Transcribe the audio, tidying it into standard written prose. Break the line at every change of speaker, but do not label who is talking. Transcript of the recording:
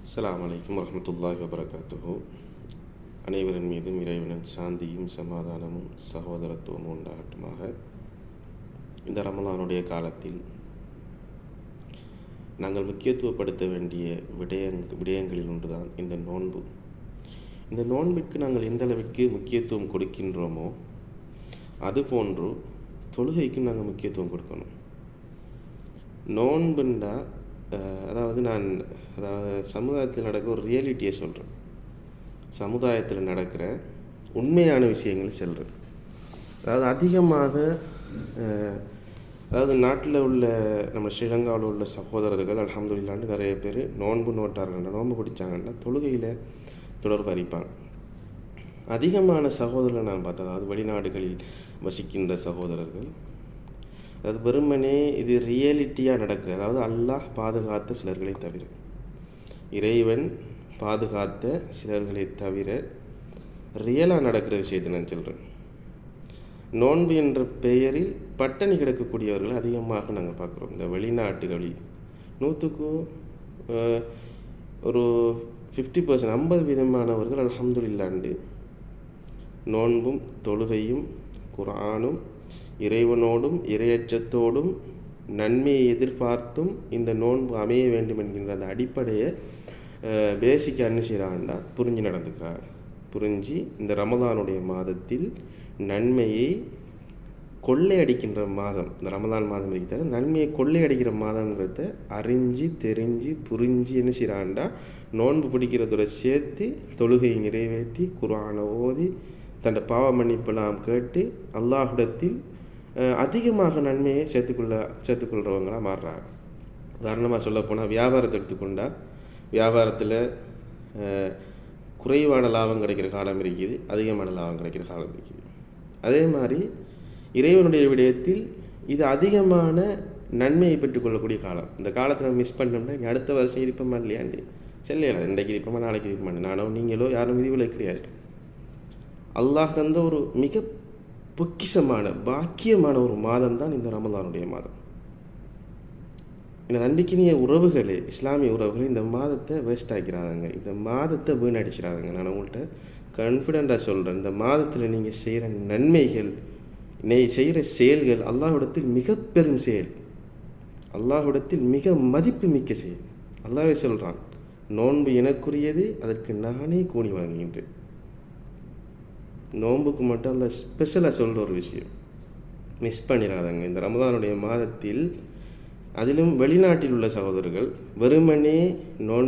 அஸ்ஸலாமு அலைக்கும் வரஹ்மத்துல்லாஹி வபரகாத்துஹு. அனைவரின் மீதும் இறைவனின் சாந்தியும் சமாதானமும் சகோதரத்துவமும் உண்டாகட்டுமாக. இந்த ரமலானுடைய காலத்தில் நாங்கள் முக்கியத்துவப்படுத்த வேண்டிய விடயங்களில் ஒன்றுதான் இந்த நோன்பு. இந்த நோன்பிற்கு நாங்கள் எந்த அளவிற்கு முக்கியத்துவம் கொடுக்கின்றோமோ அதுபோன்று தொழுகைக்கும் நாங்கள் முக்கியத்துவம் கொடுக்கணும். நோன்புண்டா அதாவது சமுதாயத்தில் நடக்கிற ஒரு ரியாலிட்டியை சொல்கிறேன். சமுதாயத்தில் நடக்கிற உண்மையான விஷயங்களை சொல்கிறேன். அதிகமாக நாட்டில் உள்ள நம்ம ஸ்ரீலங்காவில் உள்ள சகோதரர்கள் அல்ஹம்துலில்லாஹ்னு நிறைய பேர் நோன்பு நோட்டார்கள், நோன்பு பிடிச்சாங்கன்னா தொழுகையில் தொடர்பு அறிப்பாங்க. அதிகமான சகோதரர்கள் நான் பார்த்தேன், அதாவது வெளிநாடுகளில் வசிக்கின்ற சகோதரர்கள், அதாவது வெறுமனே இது ரியாலிட்டியாக நடக்குது. அதாவது அல்லாஹ் பாதுகாத்த சிலர்களை தவிர, இறைவன் பாதுகாத்த சிலர்களை தவிர ரியலாக நடக்கிற விஷயத்தை நான் சொல்கிறேன். நோன்பு என்ற பெயரில் பட்டணி கிடக்கக்கூடியவர்களை அதிகமாக நாங்கள் பார்க்குறோம். இந்த வெளிநாட்டுகளில் 100க்கு ஒரு 50%, 50% அல்ஹம்துலில்லாஹ்னு நோன்பும் தொழுகையும் குர்ஆனும் இறைவனோடும் இறையச்சத்தோடும் நன்மையை எதிர்பார்த்தும் இந்த நோன்பு அமைய வேண்டும் என்கின்ற அந்த அடிப்படையை பேசிக்காக என்ன செய்கிறாங்கன்னா புரிஞ்சு நடந்துக்கிறார். புரிஞ்சு இந்த ரமலானுடைய மாதத்தில் நன்மையை கொள்ளையடிக்கின்ற மாதம், இந்த ரமலான் மாதம் இருக்கிற நன்மையை கொள்ளையடிக்கிற மாதங்கிறத அறிஞ்சு தெரிஞ்சு புரிஞ்சு என்ன செய்கிறான்டா நோன்பு பிடிக்கிறதோட சேர்த்து தொழுகையை நிறைவேற்றி குர்ஆனை ஓதி தன்னை பாவ மன்னிப்பெல்லாம் கேட்டு அல்லாஹ்விடத்தில் அதிகமாக நன்மையை சேர்த்துக்கொள்கிறவங்களாக மாறுறாங்க. உதாரணமாக சொல்லப்போனால் வியாபாரத்தை எடுத்துக்கொண்டால் வியாபாரத்தில் குறைவான லாபம் கிடைக்கிற காலம் இருக்குது, அதிகமான லாபம் கிடைக்கிற காலம் இருக்குது. அதே மாதிரி இறைவனுடைய விடயத்தில் இது அதிகமான நன்மையை பெற்றுக்கொள்ளக்கூடிய காலம். இந்த காலத்தை நம்ம மிஸ் பண்ணோம்னா இங்கே அடுத்த வருஷம் இருப்போமா இல்லையாண்டு செல்லையில, இன்றைக்கு இருப்போமா நாளைக்கு இருப்போமா, நானோ நீங்களோ யாரும் விதிவிலை கிடையாது. அல்லாஹ் தந்த ஒரு மிக பொக்கிஷமான பாக்கியமான ஒரு மாதம் தான் இந்த ரமலானுடைய மாதம். இந்த நம்பிக்கைய உறவுகளே, இஸ்லாமிய உறவுகளே, இந்த மாதத்தை வேஸ்ட் ஆக்கிறாங்க, இந்த மாதத்தை வீணடிச்சிடாங்க. நான் உங்கள்கிட்ட கான்ஃபிடெண்ட்டாக சொல்கிறேன், இந்த மாதத்தில் நீங்கள் செய்கிற நன்மைகள், செய்கிற செயல்கள் அல்லாஹ்விடத்தில் மிக பெரும் செயல், அல்லாஹ்விடத்தில் மிக மதிப்பு மிக்க செயல். அல்லாஹ்வே சொல்கிறான், நோன்பு எனக்குரியது, அதற்கு நானே கூலி வழங்குகின்றேன். நோன்புக்கு மட்டும் அந்த ஸ்பெஷலாக சொல்கிற ஒரு விஷயம் மிஸ் பண்ணிடாதங்க இந்த ரமலானுடைய மாதத்தில். அதிலும் வெளிநாட்டில் உள்ள சகோதரர்கள் வெறுமனே நோன்பு